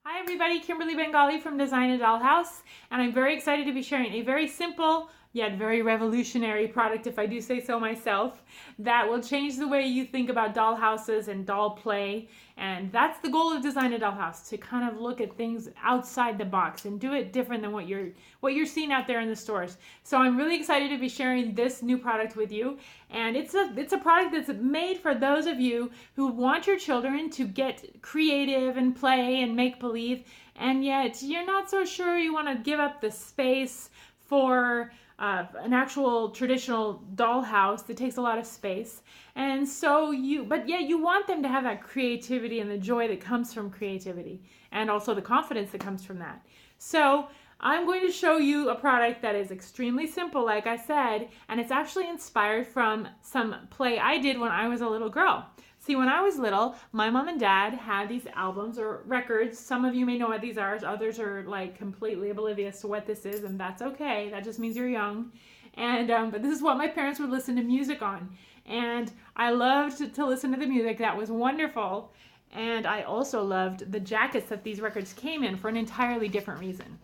Hi everybody, Kimberly Bengali from Design a Dollhouse, and I'm very excited to be sharing a very simple yet very revolutionary product, if I do say so myself, that will change the way you think about dollhouses and doll play. And that's the goal of Design a Dollhouse, to kind of look at things outside the box and do it different than what you're seeing out there in the stores. So I'm really excited to be sharing this new product with you, and it's a product that's made for those of you who want your children to get creative and play and make believe, and yet you're not so sure you want to give up the space for an actual traditional dollhouse that takes a lot of space. And so but yet you want them to have that creativity and the joy that comes from creativity, and also the confidence that comes from that. So I'm going to show you a product that is extremely simple, like I said, and it's actually inspired from some play I did when I was a little girl. See, when I was little, my mom and dad had these albums or records. Some of you may know what these are. Others are like completely oblivious to what this is, and that's okay. That just means you're young. And but this is what my parents would listen to music on. And I loved to listen to the music. That was wonderful. And I also loved the jackets that these records came in for an entirely different reason.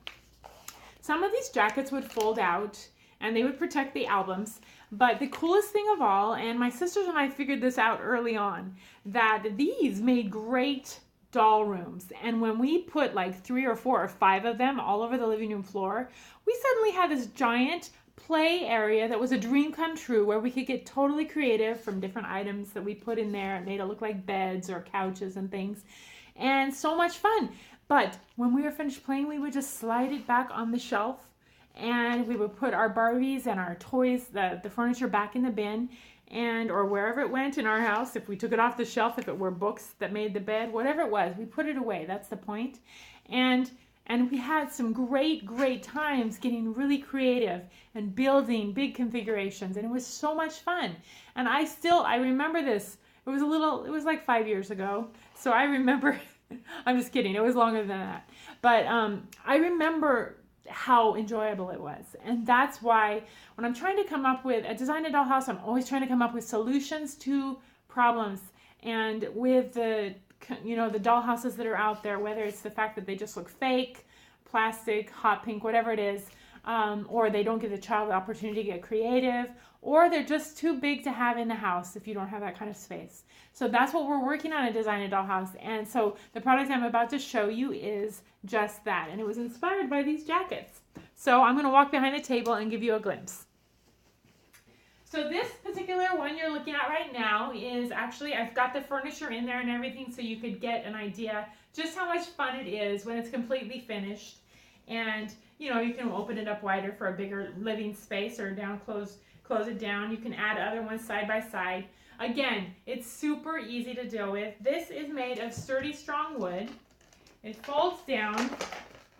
Some of these jackets would fold out and they would protect the albums. But the coolest thing of all, and my sisters and I figured this out early on, that these made great doll rooms. And when we put like 3 or 4 or 5 of them all over the living room floor, we suddenly had this giant play area that was a dream come true, where we could get totally creative from different items that we put in there and made it look like beds or couches and things. And so much fun. But when we were finished playing, we would just slide it back on the shelf, and we would put our Barbies and our toys, the furniture, back in the bin, and or wherever it went in our house. If we took it off the shelf, if it were books that made the bed, whatever it was, we put it away. That's the point. And we had some great times getting really creative and building big configurations, and it was so much fun. And I remember this. It was like 5 years ago, so I remember. I'm just kidding. It was longer than that. But I remember how enjoyable it was. And that's why when I'm trying to come up with a Design a Dollhouse, I'm always trying to come up with solutions to problems. And with the dollhouses that are out there, whether it's the fact that they just look fake, plastic, hot pink, whatever it is, or they don't give the child the opportunity to get creative, or they're just too big to have in the house if you don't have that kind of space. So that's what we're working on at Design a Dollhouse. And so the product I'm about to show you is just that. And it was inspired by these jackets. So I'm going to walk behind the table and give you a glimpse. So this particular one you're looking at right now is actually, I've got the furniture in there and everything so you could get an idea just how much fun it is when it's completely finished. And you can open it up wider for a bigger living space, or close it down. You can add other ones side by side. Again, it's super easy to deal with. This is made of sturdy, strong wood. It folds down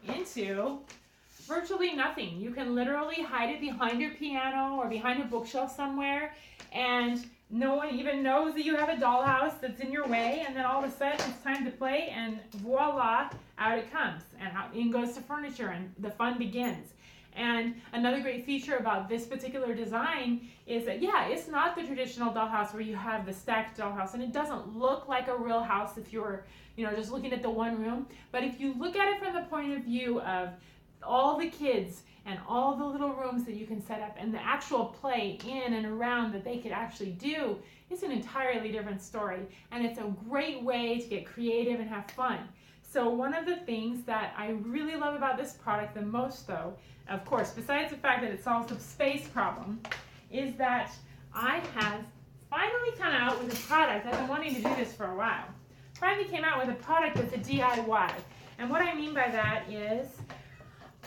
into virtually nothing. You can literally hide it behind your piano or behind a bookshelf somewhere, and no one even knows that you have a dollhouse that's in your way, and then all of a sudden it's time to play, and voila, out it comes, and out in goes the furniture, and the fun begins. And another great feature about this particular design is that, yeah, it's not the traditional dollhouse where you have the stacked dollhouse, and it doesn't look like a real house if you're, just looking at the one room. But if you look at it from the point of view of all the kids and all the little rooms that you can set up and the actual play in and around that they could actually do, it's an entirely different story. And it's a great way to get creative and have fun. So one of the things that I really love about this product the most, though, of course, besides the fact that it solves the space problem, is that I have finally come out with a product. I've been wanting to do this for a while. Finally came out with a product that's a DIY. And what I mean by that is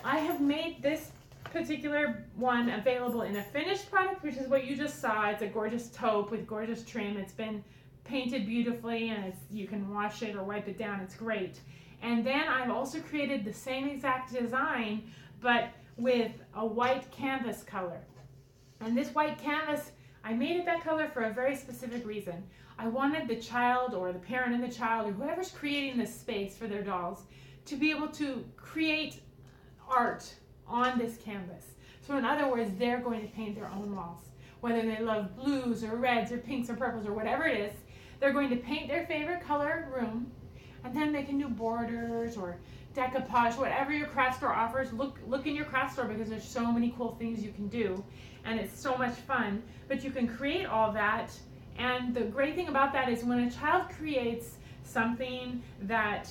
I have made this particular one available in a finished product, which is what you just saw. It's a gorgeous taupe with gorgeous trim. It's been painted beautifully, and you can wash it or wipe it down. It's great. And then I've also created the same exact design, but with a white canvas color. And this white canvas, I made it that color for a very specific reason. I wanted the child, or the parent and the child, or whoever's creating this space for their dolls, to be able to create art on this canvas. So in other words, they're going to paint their own walls. Whether they love blues or reds or pinks or purples or whatever it is, they're going to paint their favorite color room, and then they can do borders collage or decoupage, whatever your craft store offers. Look in your craft store, because there's so many cool things you can do, and it's so much fun. But you can create all that, and the great thing about that is when a child creates something that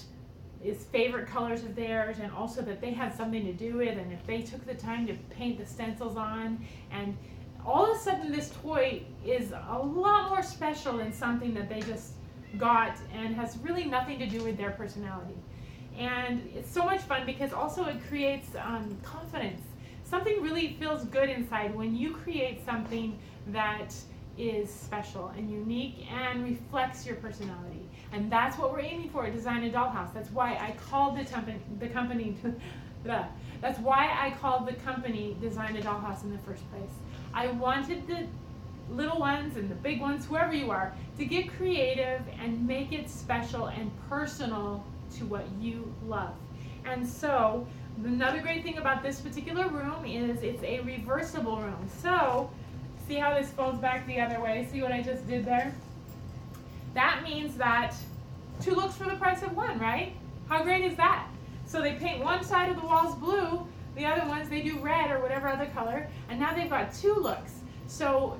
is favorite colors of theirs, and also that they had something to do with, and if they took the time to paint the stencils on, and all of a sudden this toy is a lot more special than something that they just got and has really nothing to do with their personality. And it's so much fun because also it creates confidence. Something really feels good inside when you create something that is special and unique and reflects your personality. And that's what we're aiming for at Design a Dollhouse. That's why I called the company that's why I called the company Design a Dollhouse in the first place. I wanted the little ones and the big ones, whoever you are, to get creative and make it special and personal to what you love. And so another great thing about this particular room is it's a reversible room. So see how this folds back the other way? See what I just did there? That means that 2 looks for the price of 1, right? How great is that? So they paint one side of the walls blue, the other ones they do red or whatever other color, and now they've got 2 looks. So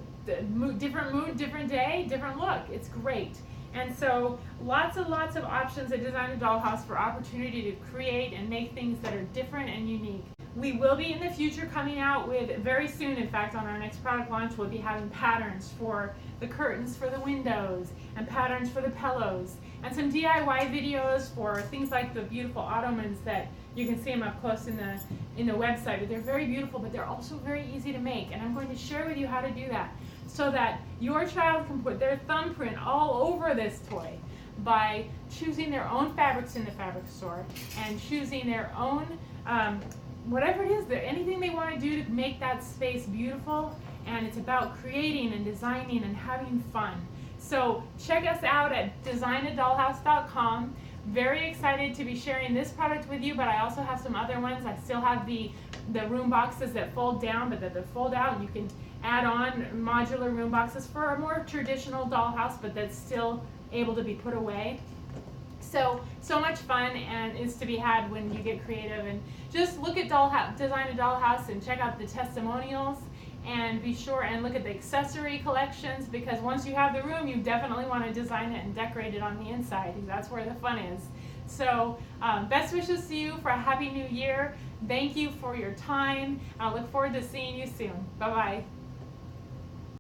different mood, different day, different look. It's great. And so lots and lots of options at Design a Dollhouse for opportunity to create and make things that are different and unique. We will be in the future coming out with, very soon in fact, on our next product launch, we'll be having patterns for the curtains for the windows, and patterns for the pillows, and some DIY videos for things like the beautiful ottomans that you can see them up close in the website. But they're very beautiful, but they're also very easy to make, and I'm going to share with you how to do that so that your child can put their thumbprint all over this toy by choosing their own fabrics in the fabric store and choosing their own whatever it is, anything they want to do to make that space beautiful. And it's about creating and designing and having fun. So check us out at designaddollhouse.com. Very excited to be sharing this product with you, but I also have some other ones. I still have the room boxes that fold down, but that they fold out, and you can add on modular room boxes for a more traditional dollhouse, but that's still able to be put away. So much fun and is to be had when you get creative. And just look at Design a Dollhouse and check out the testimonials, and be sure and look at the accessory collections, because once you have the room, you definitely want to design it and decorate it on the inside, because that's where the fun is. So best wishes to you for a happy new year. Thank you for your time. I look forward to seeing you soon. Bye-bye.